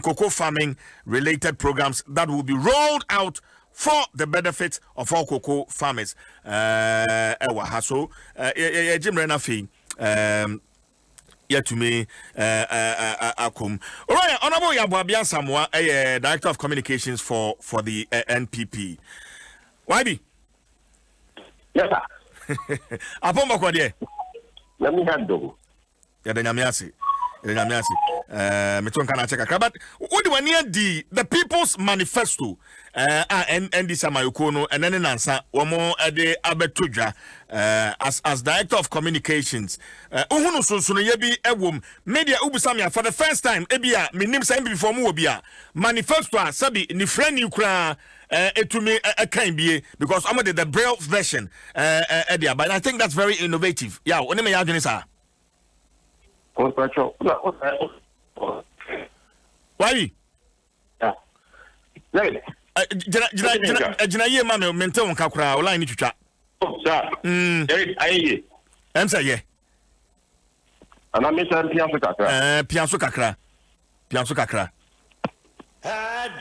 cocoa farming related programs that will be rolled out for the benefit of all cocoa farmers. So, Jim Renafi, to me, Akum. All right, Honorable Yabuabian Samoa, Director of Communications for the NPP. YB? Yes, sir. Upon Makwadie. Let me handle. Yadanyamiasi. Meton kana cheka but what do we need the People's Manifesto and this Amayokono and then answer one more de abetudra as Director of Communications uhunu so yebi ewom media ubusamia for the first time ebia minim say before mu obia manifesto sabi ni friend you kra etumi kan bie because I'm the braille version but I think that's very innovative. Yeah, only me adwene sa. Why? Yeah. Jina ye ma me mente won kakura online ni twitwa. Oh, sir. Aye. Em say ye. Ana me say pianso kakra. Pianso kakra.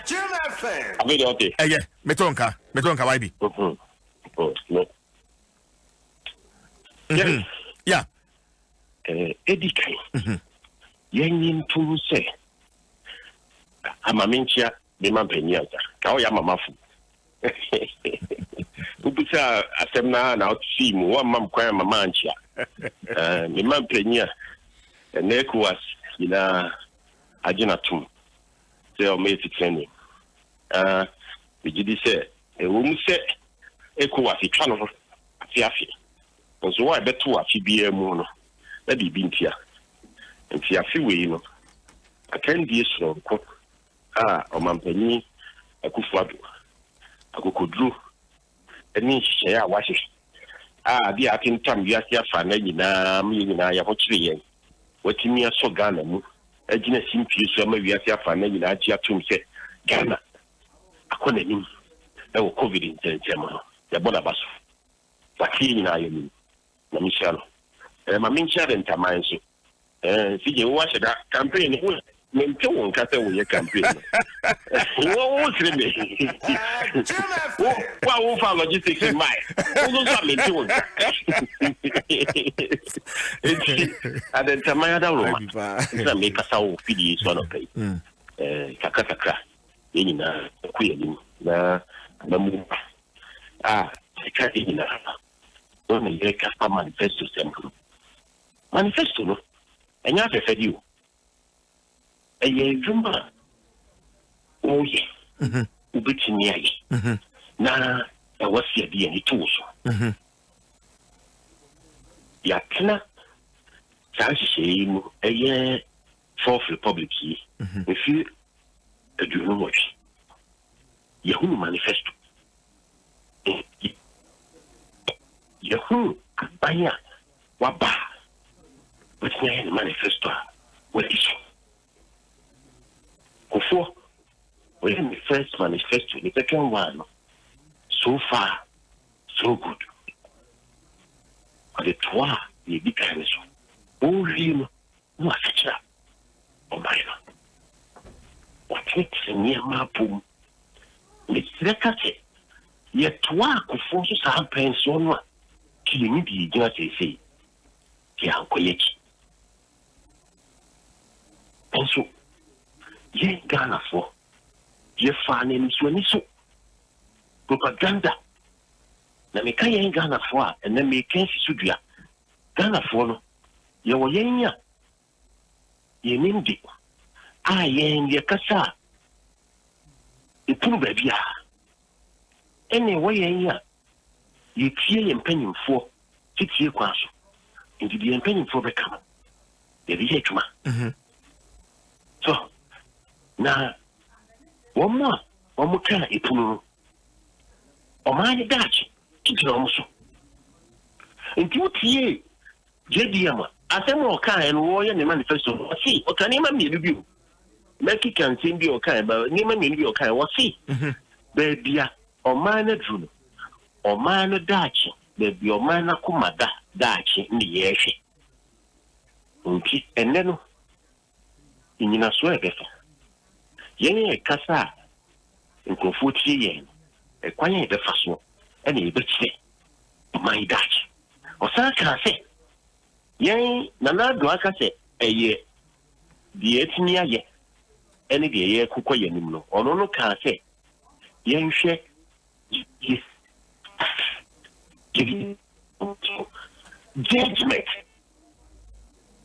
Jim FM. Abi okay. Yeah. Metonka why be? Oh, no. Yeah. Edikai. Yen to say. Amaminchia, the man penya. How ya mamafu. Ubisa asemna na see mu one mam kwa mamanchia. The man penya. The neck was ina ajinatum. Say o me training. We did say e wo mu say eko was twa no afiafi. Nso wa beto afibia mu no. Na bibi ntia. Ntia fi we no. Akendi so ko omampani akufuado akokodru eni hye a wahye bi atintam wiase afa na nyina ya hokyere yen watimi aso Ghana mu agina simpie so ma wiase afa na nyina agi atum se Ghana akona nim na covid ntentema no ya bona baso wati nyina yemi na mishalo ma minchare ntaman so sije wo wahye da campaign ho mente won kata wo ye campaign wo sire me wo fa logistics in my wo so mente won aden tamaya da roma na me kasa wo fidi so no pay kakaka yini na ku yini na mu ka yini na no me ye ka manifesto semko manifesto no enya fe fedi o eye juma oye ubitini ayi na wasi adi ani tuso ya tena sanshi mu eye Fourth Republic yi efi adunu mochi yahunu manifesto yahunu abanya waba wetnya manifesto wediso Kufo, we in the first manifesto, the second one, so far, so good. But the trois, the big kind of all him, no feature, or minor. What makes a near my boom? It's the catchet. Yet, trois could force us to pension, killing the just say, Yankoyeki. And so, ye Ghana for ye fane ni so propaganda na me kan ye Ghana for and then me kan sisudua Ghana for no ye wo yenya ye nimdi ye kasa ipuru ba bia ene wo yenya ye tie ye mpanyimfo titie kwa so ndi ye mpanyimfo be kama ye bi etuma so na womo kana ipunu omani dachi kitira omuso nti utie JDM asemo kan en wo ye ne manifesto si o kan ma mi bi o meki kan tin bi o kan ba ni ma mi bi o kan wo si be bia omani dru omani dachi be bia omani kumada dachi ni yehwe nti eneno inyina so ebefa Yen Cassa in Confuci yen, a quiet the fashion, and a bit say, my Dutch. Or Saka say, yen, Nana Dwaka say, a year, the ethnia ye, any the year Kukoyanimo, or no can say, yen shake, yes, judgment,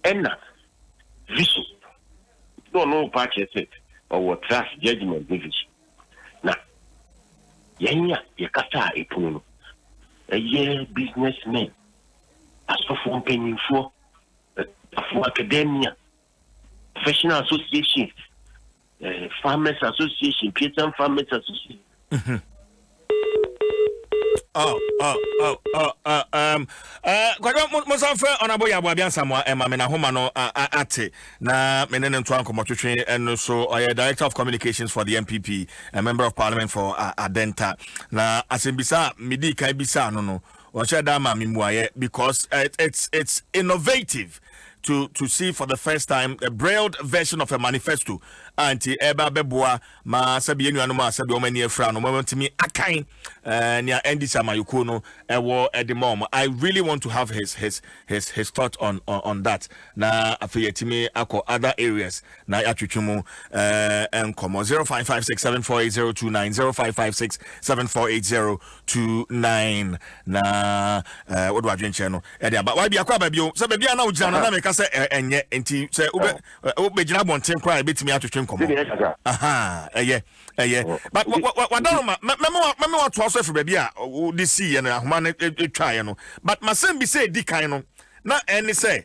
and vision. No patches it or trust judgment vision. Now, Yanya, Yakata, a puno, a year businessman, as for paying for academia, professional association, farmers association, Peter Farmers Association. Mosanfa honorable Yabuabian Samoa Emma Mena Homano Ate na Menenen Twanko Motutri and so Director of Communications for the MPP, a Member of Parliament for Adenta. Na Asimbisa Midi Kaibisa no Wachadama Mimwaye because it's innovative to see for the first time a brailled version of a manifesto anti eba beboa ma sabi enu anoma sabi o mani efra no momentimi akan nia endi samayuko no ewo edimom. I really want to have his thought on that na afiyetimi akọ other areas na atwetwemu enkomo 0556748029 0556748029 na wodo adwenche no e dia ba wa bia kwa ba bio se ba bia na ugina na me ka se enye enti se ube gina bonten kwa betimi atwetwe aha but what don't me what to also for baby this see and ahoma try no but my son be say di kan no na any say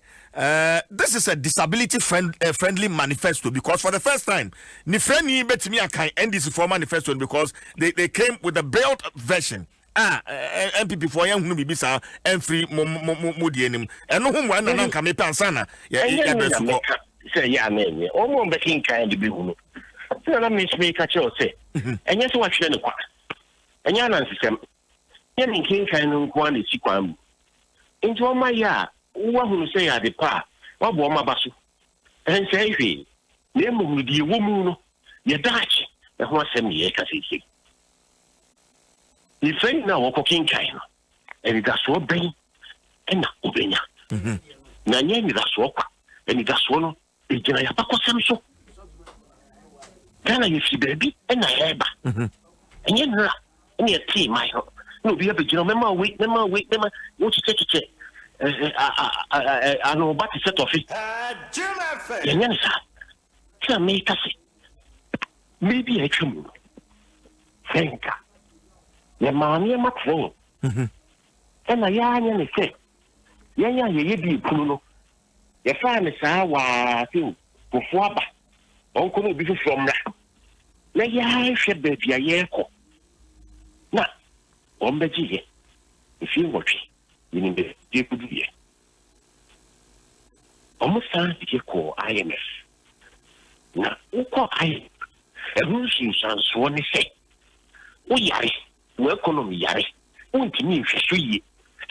this is a disability friendly manifesto because for the first time ni friend ni betimi akan and this for manifesto because they came with a brailled version MPP for young hunu bibisa free mo die nim eno hu mo na nka me pansana ya besuko say ya name o mo bekin kan de bi hunu so na me speak ka cho say enye so wa hwe ne kwa enye na nsesem ye me kin kan no kwa na sikwa mu nti o ma ya wo hunu say ya de pa wa bo ma baso en say hwe ne mo di wo mu no ye dachi e ho asem ye ka sei ni friend na wo ko kin kan no e da so ben na obenya na nye ni da so kwa e da so no e gina ya pakosem so kana you see baby na eba enye nra ene ti mai ho no bi be gina mema wait what you take ano ba ti set of it enye nsa ka me ka se maybe I come thanka ya maani ma tro ena ya anya ne se ya ye bi kunu no ya fa ne sa wa tin kofo aba onko no bi from ra na ya hwe baby ya ye ko na ombeji ye ifi wotwe yini be de kudu ye omusa dike ko IMF na uko ai erushi sanso ne se o yare wo economy yare untimi hweso yi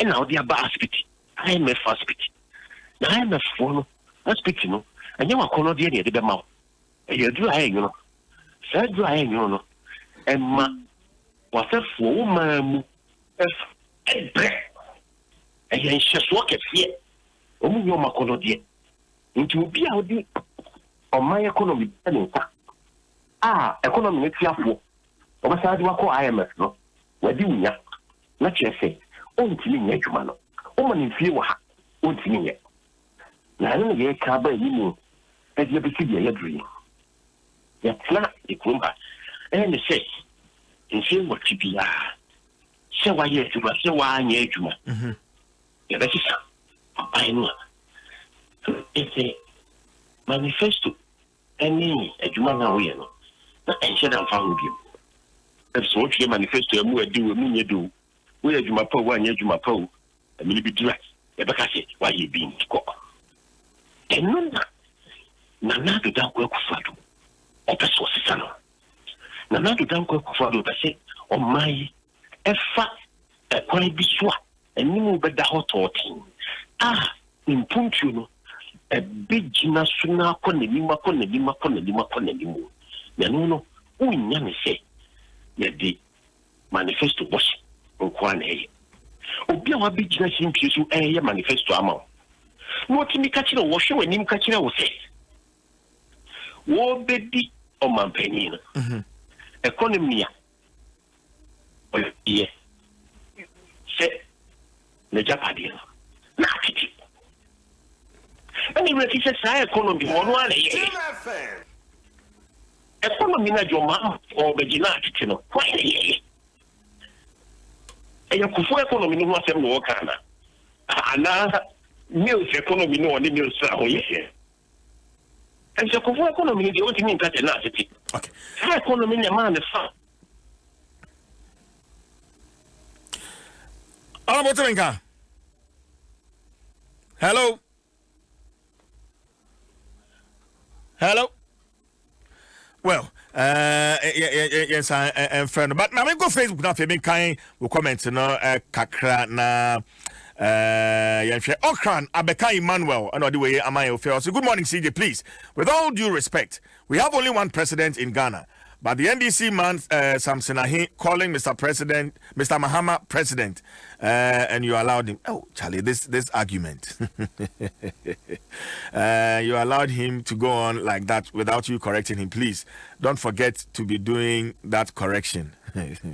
na odi aba hospital IMF hospital na IMF for no hospital no anya wakono de ne de be ma e duru ayi no sa duru ayi no emma wasafo wo ma mu ebre e yen hyeso kefie omu nyo makono de nti obi a odi o my economy ne nsa economy ne tiafo obasa de wako IMF no wadi unya na chefe ontimi nya adwuma no o ma ne fie wa ha ontimi nya na no ye ka ba ni mu e de bi kidi ya duri ya tla ikumba ne se nse wo tibia se wa ye adwuma se wa anya adwuma ya ba kisa ai no ese manifesto eni adwuma na wo ye no na enche da fa ho bi so what manifesto ya mu adi we munye do we adwuma pa wo anya adwuma pa wo amini bi dira e be ka se wa ye bi nko enuna na do dan ko akufado o pe so sisa no na do dan ko akufado be se o mai e fa e kwai bi so eni mu be da hototin impuntu no e bigina suna ko ne nima no unya me say ye di manifesto boss nkwa na ye obi a wa bi gina simpie so ye manifesto ama no timi ka kire wo hwe wanim ka kire wo say wo bedi o mampani no economy a ye se le japadi na kiti ani re kise sa economy wo no ala ye economy na joma o begina kiti no kwa ye e yakufu economy no asem no kana ana news economy no oni news sa o ye and yakufu economy the only thing that na kiti okay economy na man the fa Alamotenga. Hello. Well, yes, I'm friend. But now I go Facebook now. If you kind, we comment no kakra na Okran Abeka Emmanuel. Another way, am I fair? So good morning, CJ. Please, with all due respect, we have only one president in Ghana. But the NDC man, Samson Ahi, calling Mr. President, Mr. Mahama President, and you allowed him. Oh, Charlie, this argument. You allowed him to go on like that without you correcting him. Please, don't forget to be doing that correction. Nana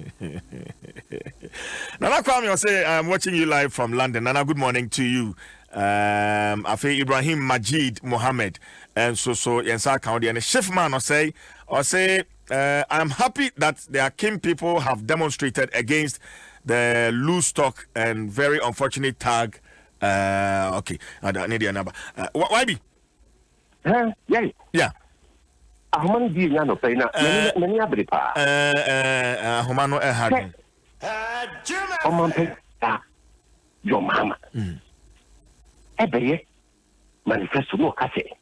Kwame, I say I'm watching you live from London. Nana, good morning to you. Afe Ibrahim Majid Mohammed, and so Yensa County and a shift man or say. I'm happy that the Akim people have demonstrated against the loose stock and very unfortunate tag. Okay, I need your number. Why be? Yeah. Ahman di no pay na many abripa. Humano ehad. Your mama. Ebeye manifesto no kase.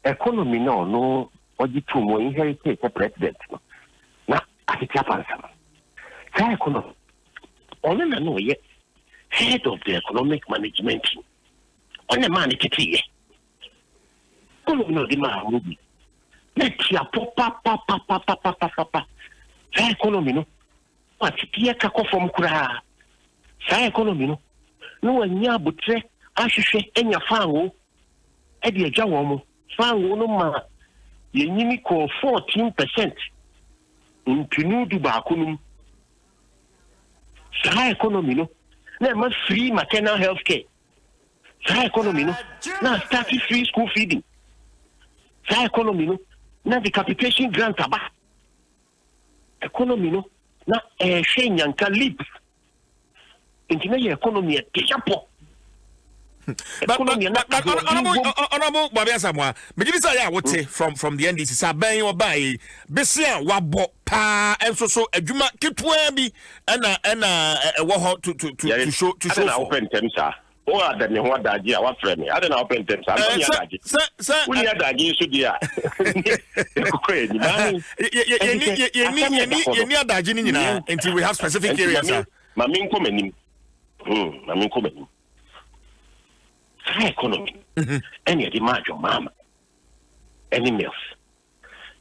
Economy no oji tu mo inherit the president na atitia pansam say economy only na no ye head of the economic management only man titiye kono no di ma rubi na tia papa say economy no atitia ka ko fom kura say economy no anya butre ahwehwe enya fango e de agya wo mo fango no ma yenyini ko 14% ntunu du ba kunum sa economy no na ma free maternal health care sa economy no na start free school feeding sa economy no na the capitation grant aba economy no na hwenyanka leap intina ye economy e tejapo. But honorable Babia Samoa, Megidisa ya wote from the NDC Saben or by Bessia Wabo pa and so Juma Kitwe be and what to show open terms are. Oh, I don't know what that year, what friend. I don't know open terms. Sir, we are that you should be until we have specific areas. Mamin coming. Economy. Any demand your mama. Any meals.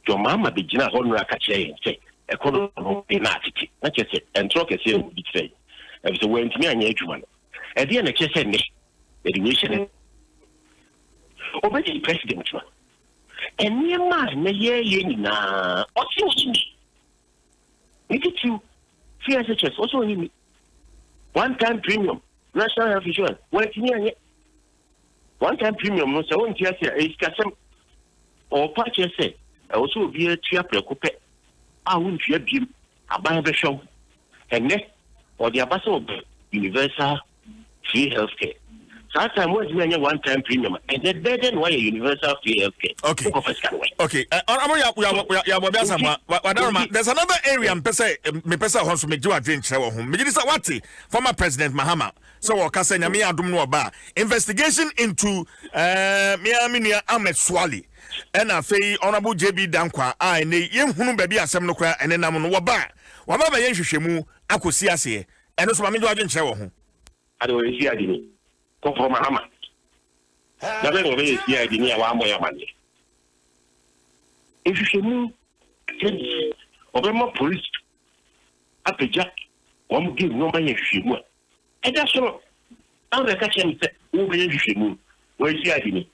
Your mama be Gina Honora Cache and say, economy in attitude. Not just it, and talk as you would say. If the way to me and Yajuan. At the end, I just said, education. Obey president. And near man, may ye na. What's in me? Make it you. Fear such as also in me. One-time premium. National health insurance. What's near one-time premium no so won't hear say iskasem or patch say also be a tia preocupe a won't hear bim aban be show and next or the abaso universal free healthcare. So time was when one-time premium and the burden why universal free healthcare. Okay. There's another area me pesa ho so me do adventure wo ho. Me say what former President Mahama so wakasa nyame adom no oba investigation into Miaminia Ahmed Swali and afei honorable JB Dankwa a ne yehunu ba bi asem no kra ene nam no woba ba yenhwehwemu akosi ase eno so ma me do adwenkyere wo ho ade wo esi adini ko for Mahama na be no be esi adini a wa mo ya mane ehwehwemu attend Obama police up a jack, one give no money if you want. And that's all. I'm the catching who will you where is the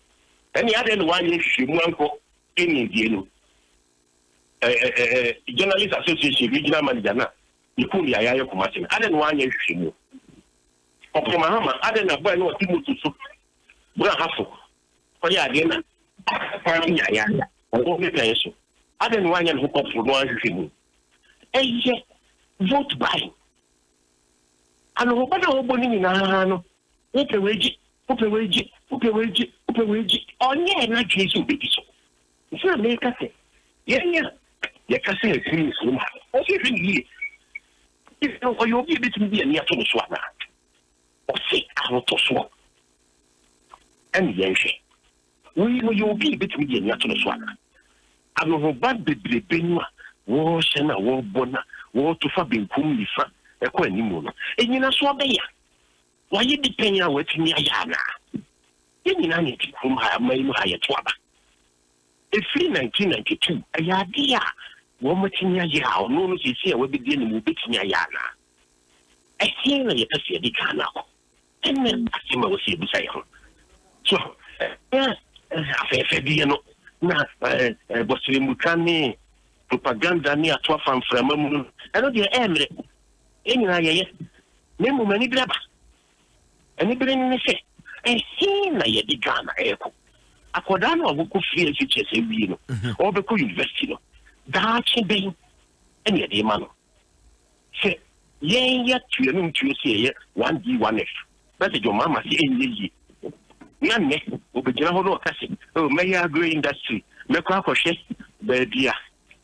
any other one if you want for any journalist association, regional manager, you put the Aya commission. I don't want you. Okay, Mahama, I don't know why no Timothy. Well, Hassel. For ya, dinner. I don't want you to hook up for one thing. And yet, vote by. And nobody opening in Ahano. Open wage, on ye, not chasing babies. It's not make us say. Yeah. You can say a thing. Okay, really. If you'll be between me and near to the swap. Or say, I want to swap. And yes, you'll be between me and near to the swap. I will go back the Benua, war, Sena, war, Bona, war to Fabin Kumifa, a quenimono. And you know, swap. Why you depend on what's in your yana? You know, need to come higher, my higher twaba. If in 1992, a idea. One much in your yaw, no, you see, I will be dealing with bits in your yana. I see that you see the canal. And then I see my was able to say, so, Fediano, not Boston propaganda near 12 from Fremont. I know the Emre. Any name many blabber. Anybody in the say, I see that you began a echo. A Cordano who could feel such as a wheel or the university. That's a being any of the man. Say, yet to say 1D1F. That's your mamma saying ye. None will be general casting. Oh, may I agree industry? Make a crochet, baby.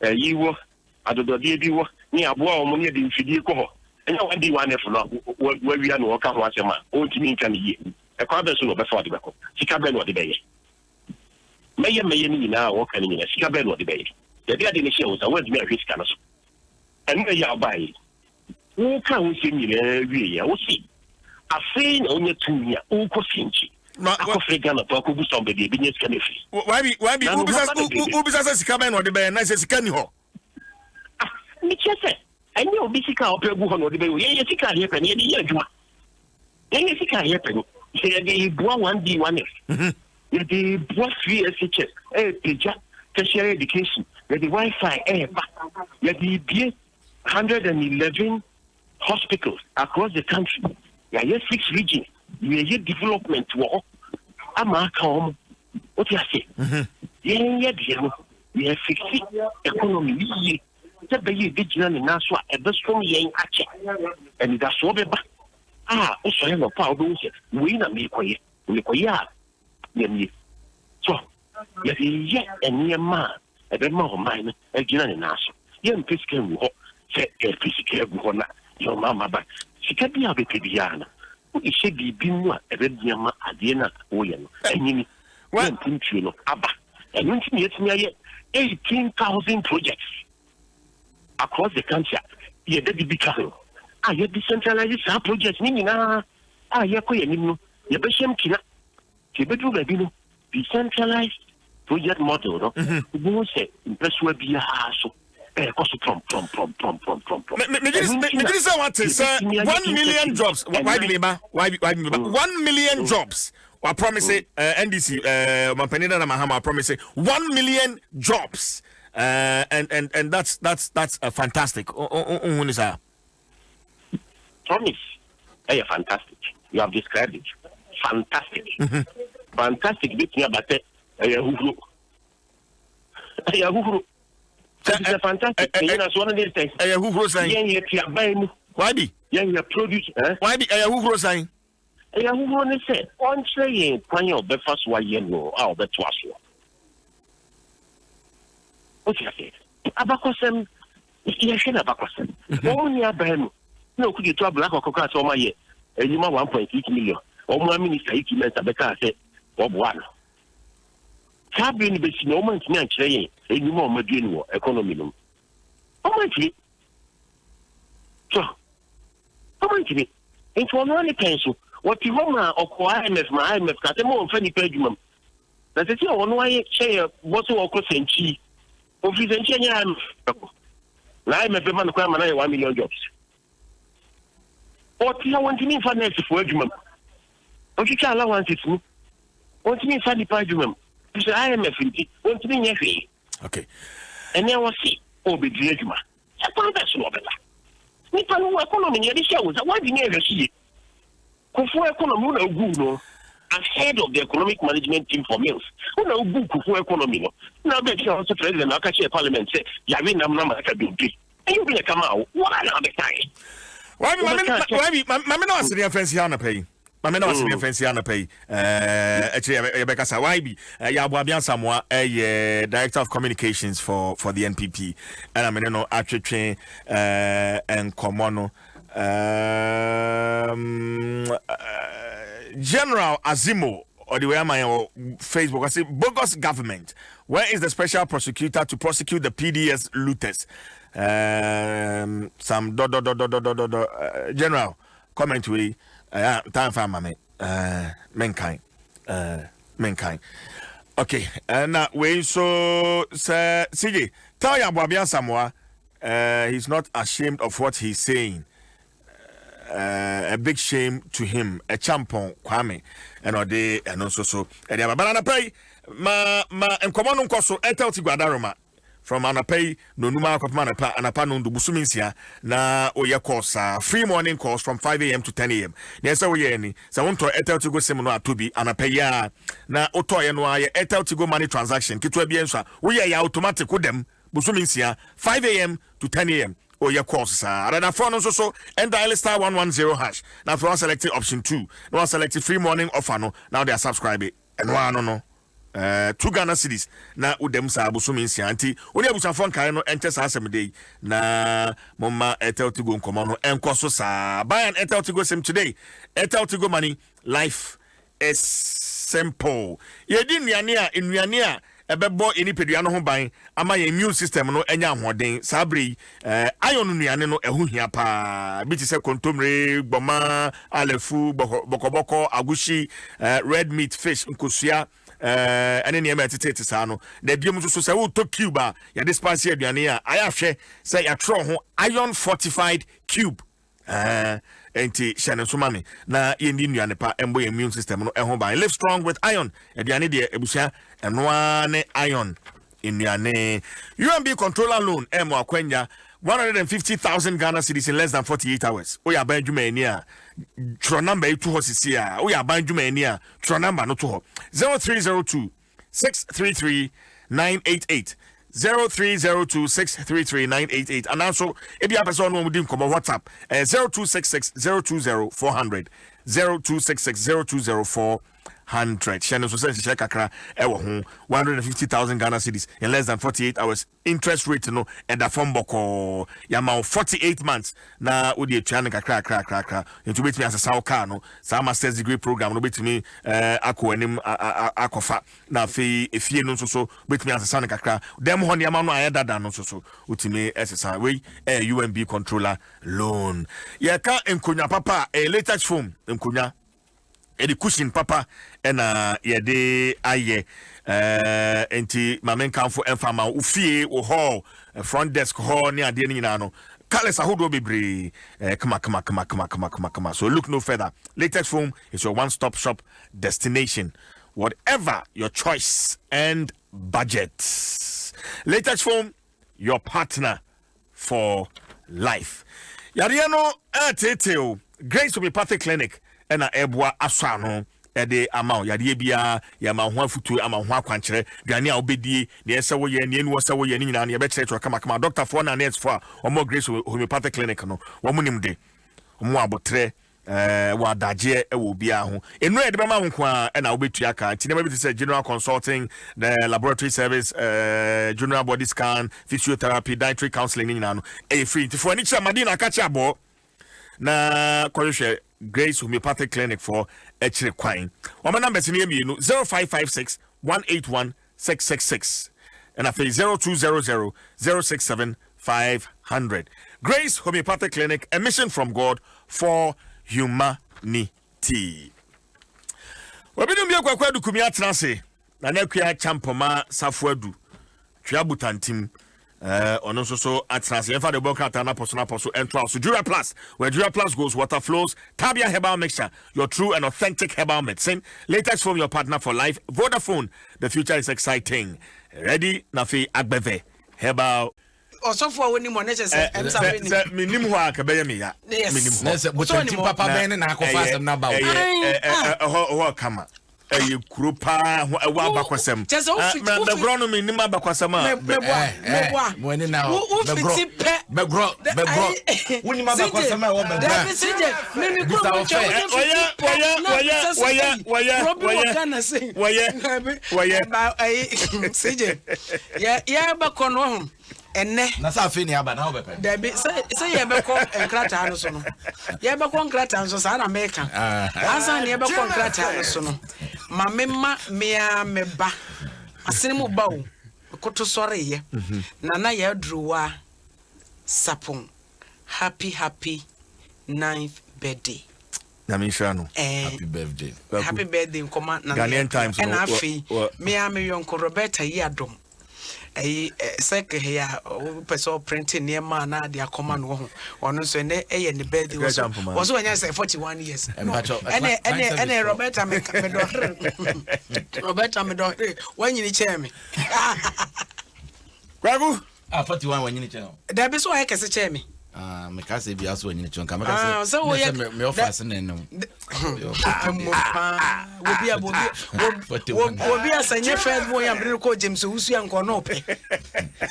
You were, I don't know, you were near a war near the Fidico. And no 1D1F where we are no account once a month. Oh, to me, can ye? A carbon soon before the record. Chicago or the bay. May now walk in a Chicago or the bay. The other initial was a word me a risk cancer. And may you buy it. Who can we see me every we'll see. A friend only 2 years, Uncle Finchi. African or Poco somebody, business chemistry. Why be Ubis Caban or the bay, and I says, can you? Mitch said, I know Bissica or Peguon or the bay, yes, you can't happen any year. Then you can't happen. Say, they 1D1F. If they brought 3 SHS, tertiary education, the Wi-Fi, the 111 hospitals across the country. There are 6 regions. We are development work. I'm a calm. What you say? We have 60 economy. The baby digital in Naswa, a best from young Ache. And that's what also have a power. We not make quiet. We quiet. So, yet a near man, a bit more mine, a general in Naswa. Young Piscan walk, said a physical your mamma, but she can be a bit piano. It should be Bimwa, a red yama, Adena, William, and one thing to know, Abba, and when yet 18,000 projects across the country. Yet, the big cattle. I yet decentralized our projects, meaning, Yakoyanino, Yabasham Kina, Tibetu, decentralized project model, who said, impress will be a hassle. From. 1 million jobs. Why 1 million jobs. I promise NDC, Mampanina Mahama promise 1 million jobs. And that's fantastic. Promise. Hey, fantastic. You have described it. Fantastic. Fantastic bit here, but it's a fantastic thing. That's one of these things. Why be? Yeah, produce. Why be? Who saying? Who want to say? On saying, when you're the first one, you know, I'll bet to us. What you say? Abacosem, you should have Abacosem. Only a brand. No, could you to a black or cocoa so my year? And you want 1.8 million. Or more minister, 80 minutes, I better say, Bob one. Cabin is no man's man saying, and you more Madino economy. How much? So, how much? And for money pencil, what you want or IMF, my IMF, got a more funny pedum. That is your one way, say, what's all cost and cheap. Of his engineer, na IMF man kwa man 1 million jobs o ti want to finance for adwuma o ti ka allowances mu o ti fa di pa adwuma so IMF nti o ti nya hwe okay ene wo si o be di adwuma e kwa be so obela ni pa no economy ni dey share wo sa what di nya hwe sie kufu economy na ogu no ahead of the economic management team for mills una ogu kufu economy no na be sure also president aka chair parliament say ya we nam na ma ka do bi and you be come out what are the time why mama no asiri offense ya na pay mama no asiri offense ya na pay actually Rebecca sa why be ya Aboabia Samoa director of communications for the NPP and I mean no atwetwe and komono General Azimo or the way I'm on Facebook I say bogus government. Where is the special prosecutor to prosecute the PDS looters? Some general comment we time for my mankind. Okay, now we so CJ tell ya Aboabia Samoa he's not ashamed of what he's saying. A big shame to him, a champon Kwame, and Ode, and also so. And Banana Pay, ma and common coso, etel to Guadaroma from Anapay, no Numa Kopmanapa, and Apanon to Busuminsia, na Oya course, free morning course from 5 a.m. to 10 a.m. Yes, any. So I want to etel to go seminar to be Anapaya, na Otoya no etel to go money transaction, Kitwa Biensa, we are automatic with them, Busuminsia, 5 a.m. to 10 a.m. Oh, your course, and then phone also and dial star 110 hash. Now, for one selected option 2, no one selected free morning offer. No, now they are subscribing and one no. 2 Ghana cities na udem sa busumi nsianti oni abusafo kan no ente sa asem dey na mama etel to go nkomo no enko so sa buy an etel to go sim today etel to go money life is simple yedi nnuane a ebebo enipedua no ho ban ama your immune system no enya ahoden sabre iron nnuane no ehu hia pa bi ti se kontomre gboma alefu bokoboko agushi red meat fish nkosua ene ne emetete sa no da biem so se wo to cube ya dispense aduane a ayahwe se ya tro ho iron fortified cube enti shane so mame na yendi nnuane pa embo immune system no eho ban live strong with iron aduane de ebusia eno ne iron nnuane UMB controller loan emo akwanya 150,000 Ghana cedis in less than 48 hours. Oya ban djuma eni a tro number e to hosisi a oya ban djuma eni a tro number no to ho 0302 633 988 0302 633 988 and also if you have a person who would come on WhatsApp 0266 020 400 0266 020 400 Shannon so say she kakra ewo ho 150,000 Ghana cedis in less than 48 hours interest rate no and the form boko yama 48 months na odi etua ne kakra into betimi asesa car no sa master's degree program no betimi akọ anim akofa na fe efie no so betimi asesa ne kakra dem ho ne yama no ayedada no so utimi asesa we UMB controller loan ye ka enkonya papa latest form enkonya edi cushion papa ena yede aye enti mamen kanfo enfama ufie wo hall front desk hall ni ade ni nyina no kales ahodo bebre kama so look no further latex foam is your one stop shop destination whatever your choice and budget. Latex foam, your partner for life. Yariano Teteo Grace Homeopathy Clinic and Ebwa Asano ede amount yade bia ya ma ho afutu ama ho akwanchere duane a obedi ne ese wo ye ne enu wo ye ni nyina ne be chere kama doctor for na nurse for omo Grace Homeopathy Clinic no wo munim de omo abotre wa daje e wo bia ho enu e de be ma ho kwa e na obetu aka nti ne be say general consulting, the laboratory service, general body scan, physiotherapy, dietary counseling ni nyina no e free nti for ani cha madina aka cha bo na kwahwe Grace Homeopathy Clinic for Echre Kwine. Our numbers in here 0556 181 666 and I 0200 067 500. Grace Homeopathy Clinic, a mission from God for humanity. Wabidum bia kwakwa du kumia trance na nakua champoma safuadu twa butantim ono so at transfer the book at an apostle and so Jura Plus, where Jura Plus goes, water flows, Tabia herbal mixture, your true and authentic herbal medicine, latest from your partner for life, Vodafone. The future is exciting. Ready, Nafi Agbeve, herbal. Also for when you want to say, minimum work, a baby. Yes, minimum papa ben and I go fast and about Kama. You Krupa, Wabakwasam. Just the agronomy, Nima Bakwasama. When now, Begro, Nasa fini aba na obepe. Debi say ye be ko enkrata no so no. Ye be ko enkrata so sa na America. Asa ne ye be ko enkrata no so no. Ma memma mea meba. Asene mu ba o. Koto sore ye. Na ye druwa sapon. Happy 9th birthday. Namishano. Happy birthday. Happy birthday nkoma na. Ghanaian times. And afi mea me yonko Roberta yi Adom. Sek here person printing near man na dia command wo ono so ne eye ne birthday was when you say 41 years and Roberta me do Roberta me do when you chair me Kwagu 41 when you chair there be so I can say chair me me ka say bia so when you chair ka me ka say me offer ne no wo bia sanye first boy am bring ko James Usu anko no pe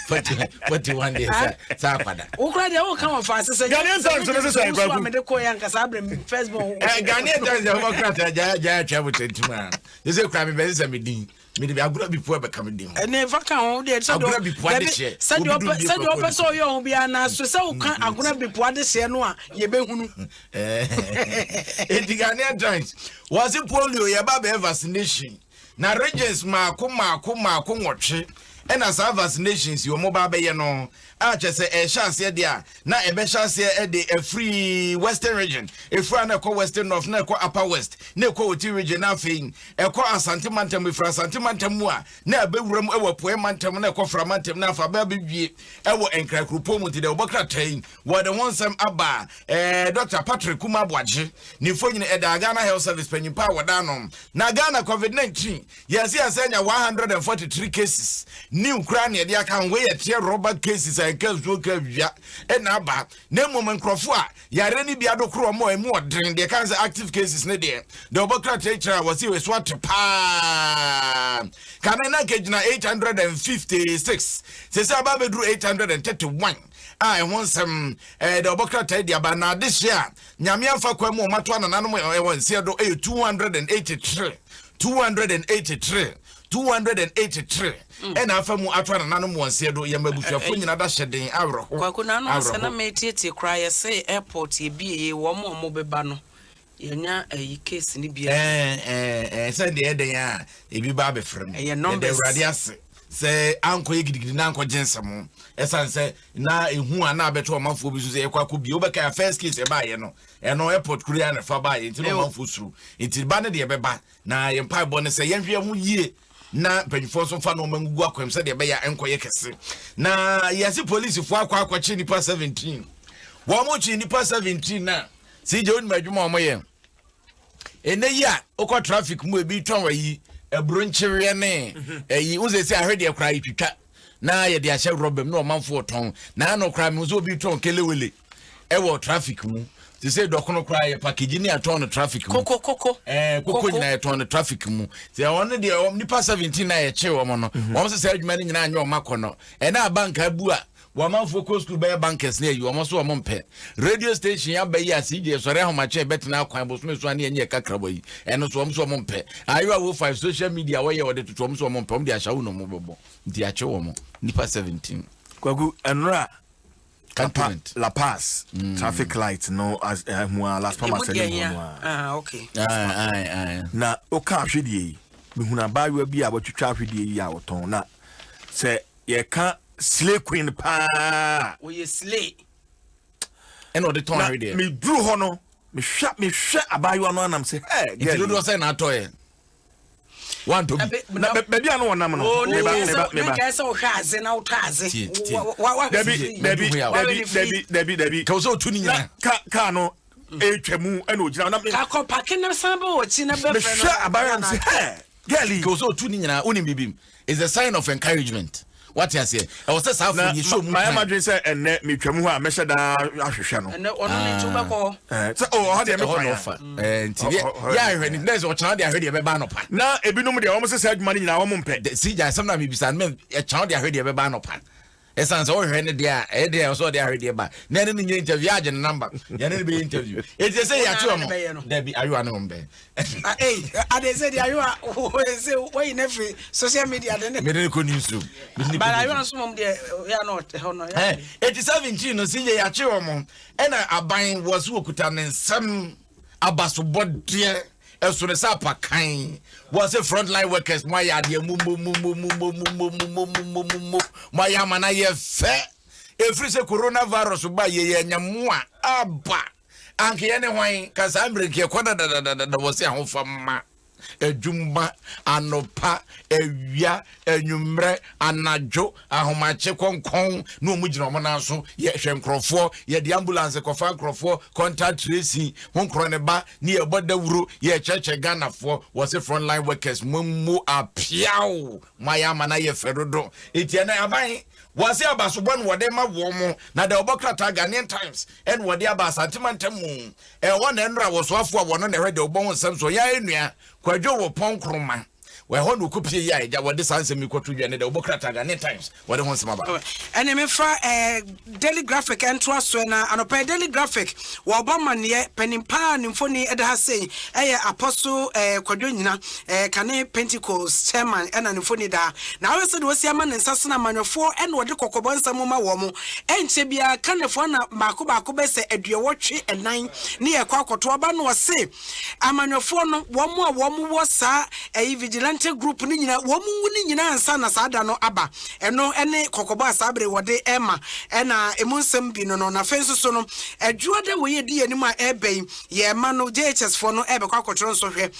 41 days sa kwada wo kra dia wo kan of fast say Ghanaian times no say Kwagu me de ko yan ka sa bring first boy Ghanaian times wo kra ta ja travel tentima you say kra me be say me din me de agura bi po be kam din e never kan wo de so do say do person yo bia na so say wo kan agura bi po de se no a ye be hunu Ghanaian times was it polio ye ba be vaccination na regions maako nwotwe and as vaccinations your mobile be no a chese e chance e dia na e be chance e de a free western region e free na ko western north na ko upper west na ko oti region na fein e ko asante mantam e fra asante mantam mu a na be wuram e wo poe mantam na ko fra mantam na fa ba bibie e wo enkra krupo mu ti de obokra tain wo de wonsam aba Dr. Patrick Kumabwaje ni fonyi e da Ghana Health Service panyimpa wodanom na Ghana COVID-19 yes asenya 143 cases new crane de aka we ye Robert cases and cases wo ka bia e na ba na moment crofo a yare ni bia do kro mo emu odren de kan active cases ne de obokra teacher was we swat pa kana na kejina 856 se se aba bedru 831 I want some the obokra tedi aba na this year nyame afa kwa mu mato anananom e won se do 283 and afa mu ato anananom won se do yamabusuafo nyina da hyeden awro kwakuna no se na metietie cry say airport ye bie wo mo beba no yenya case ni bia say the eden a ebi ba be frem e numbers radiase say anko yegidigidi na anko jensam esan say na ehu ana abeto omanfo bi so say ekwa ko bi obeka first case e ba ye no eno airport kuria na fa ba ye nti no omanfo suru nti ba ne de beba na ye mpa bo ne say yenhwe hu yie na penfo so fa no mangugu akwem say de be ya enko ye kese na yesi police fo akwa chi nipa 17 wo mo chi nipa 17 na si je oni madwuma o mo ye ene ya okọ traffic mu ebi ton wa yi ebronchire ne eyi uze si ahwede ekra itwitwa na ye de ahye robem na omanfo ton na no kra me uzo obi ton kelewele ewo traffic mu ti say dokono kra ye package ni aton no traffic mu koko nyina ye ton no traffic mu se won de nipa 17 na ye che wo mo no wo se adwuma ni nyina anyo makono e na bank abu a wamanfo ko school be bankers na yi wo so wo mpe radio station ya be ya si je sore homache betina akwan bo so so na enye kakrabo yi eno so wo so mpe ayo wo 5 social media wo ye wo de tutu so mpe om de ahyawo no mo bebo ndi ache wo mo nipa 17 Kwagu enra La Paz traffic light no as last time okay na oka hwedie mihuna bayo bi a watwitwa hwedie ya woton na se ye ka slay queen pa we slay eno de ton hwedie me dru ho no me hwa abayo no anam se hey girl do say na toye one to be baby ano wonam no neba so hwaze na utaze Debbie ka so tu ni nyina ka no etwamu ana ogina na ka ko pake na san ba ochi na be fe no abaran se girlie ka so tu ni nyina oni bibim is a sign of encouragement. What you say? I was just having you show my imagine say and me twam ho a me sheda ahwehwe no. And ono ni tu be ko. So how dey me kwan. Yeah, when it there's what channel dey ahwe dey be ba no pa. Na ebinum dey omo say adwuma ni nyina omo mpe. See ja some na me bisa me channel dey ahwe dey be ba no pa. Essence all hwe ne dey e dey also dey ahwe dey ba. Na ne nye interview agent number. Ya ne be interview. It just say ya tu omo. There be ayu anu mbe. Hey, I dey say ayu say why in every social media dey. Me dey ko news. But ayu anu some dey ya not no. 17 no see ya che omo. E na aban was okuta ne nsem abasobode eso ne sa pakan was a frontline workers my yade mu my amana ye fe efri se coronavirus ba ye nyamo a aba anke ye ne hwan kasa ambreke koda da wose ahofama ejumba anopa ewia enwumre anajo ahomache konkon no mu gina omo na so ye hwenkrofo ye di ambulance kofa nkrofo contact tracing honkro ne ba ni ye boda wuro ye cheche ganafo was frontline workers mu apiao mayama na ye fedodo etiana aban was abasobon wode ma wo mo na de obokrata Ghanaian Times and wode abasantimantem won enra wo so afo wo no ne hwede obon nsem so ya enua kwadwo wo ponkroma we ho no kopie ya eja wode sansem ikoto dwane de obokrata Ghanaian Times wode ho nsema ba ene me fra daily graphic entro so na anopa daily graphic wo obama ne penimpa ne mfoni eda ha sei apostle kwadwo nyina kane Pentecost chairman ena ne mfoni da na we se de wosi ama ne nsase na manwefo ene wode kokobon nsam ma wo mo enche bia kanefo na baako be se aduowotwe enan ne ye kwakoto oba no se amanwefo no wo mo wo sa vigilante group ni nyina wo mu ni nyina ansa na saada no aba eno ene kokobo asabre wode ema ena emunsem bi no na fenso so no adwuade wo ye di anim a ebe ye ma no JHS for no ebe kwakotro so hwe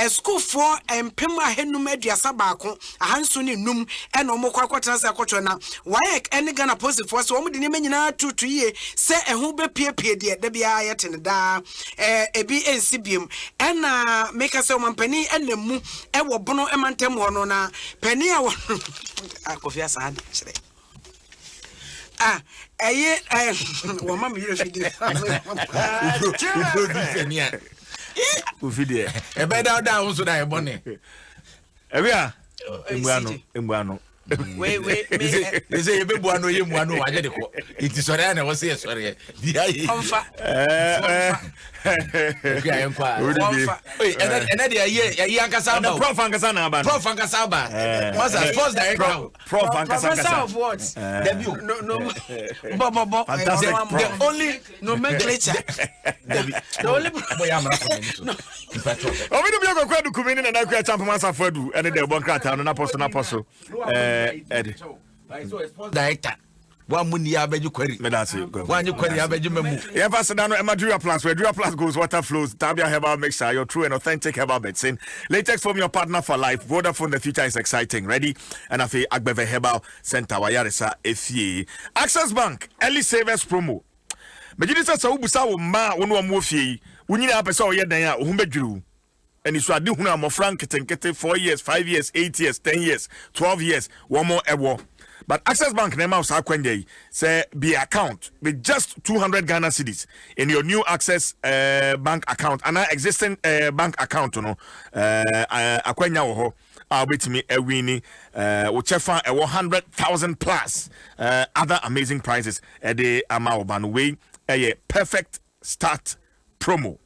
school for empem ahenum aduasa baako ahanso ni num ena omo kwakotra se akotro na waye ene Ghana Post for so omo di ne nyina tutu ye se ehu be piepie de da bia ye tene da ebi ensibiem ena make us omampani ena mu ewo bono emantem wono na pani a wono akofia saade kire wo ma mi video video e be da unso da e bone ewia embuano we they say be buano ye muano waje de ko iti sore na wo se sore di ayi onfa okay enfa ena de ye ankasa ba prof ankasa na ba masa sports director prof ankasa of what debut no bo the only nomenclature the only boy amra for obi no bi akwa du kumini na akwa champion asafo adu ene de bon krata no na poso Eddie. Sports director. One muni abeju kwari. One you kwari abeju memu. Yeah, Pastor Dano, Madria Plus, where Dria Plus goes, water flows. Tabia Herbal Mixer, your true and authentic herbal medicine. Latex from your partner for life. Vodafone, the future is exciting. Ready? And afi Agbeve Herbal Center, Wayaresa, Efie. Access Bank, early savers promo. Majidisa sa ubusa wo ma wonu amofie. Unyina apesa o yedan a ohumedwuru. And it's what do more frank 4 years, 5 years, 8 years, 10 years, 12 years, one more ever. But Access Bank name out say be account with just 200 Ghana cedis in your new Access bank account and our existing bank account no akwenya wo ho abetimi ewini whichever 100,000 plus other amazing prizes the amount ban way a perfect start promo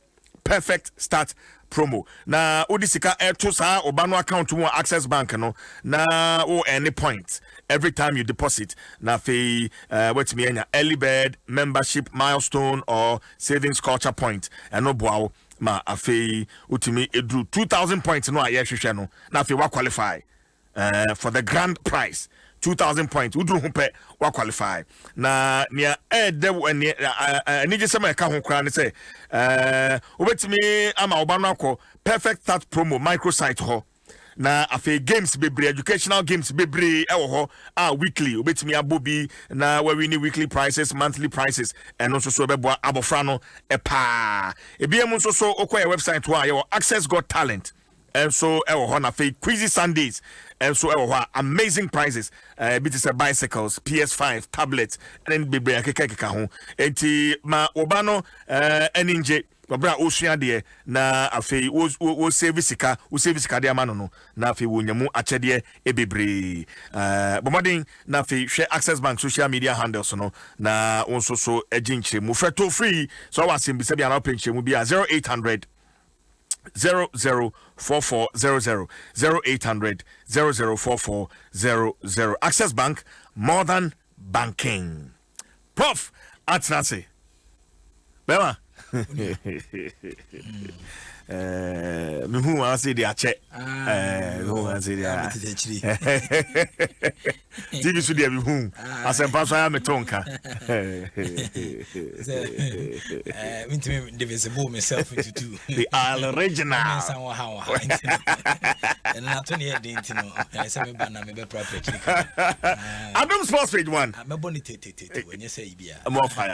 na odisika to sa obano account to Access Bank no na o any point every time you deposit na fe wait me early bird membership milestone or savings culture point and no boa ma afi utimi edru 2,000 points no ayehwehwe no na fe wa qualify for the grand prize 2,000 points udru humpe wa qualify na nia ni je sema ka ho kra ne say obetimi ama oba no akọ perfect start promo microsite ho na afi games bebre educational games bebre ewo ho weekly obetimi abobi na we ni weekly prices monthly prices eno so bebo abofra no epa ebiem nso so okoye website wa your access got talent and so ewo ho na fe quizy Sundays and so ewo ho amazing prizes bit is bicycles PS5 tablets and bebre akeka ho enti ma obano eninje Babra osua de na afei wo service sika de amano no na afei wo nyamu achede ebebre bomodin na afei hwe Access Bank social media handles no na wonso so aginchire mu freto free so wasem bi se bia na openche mu bia 0800 004400 0800 004400 Access Bank, more than banking. Prof Atnase Bema me who I say the ache who I say the TV studio me who as a pastor me tonka me divisible myself into two the original and not only didn't know I say me banana me be proper Adom Sports Page 1 I'm a bonnet when you say more fire.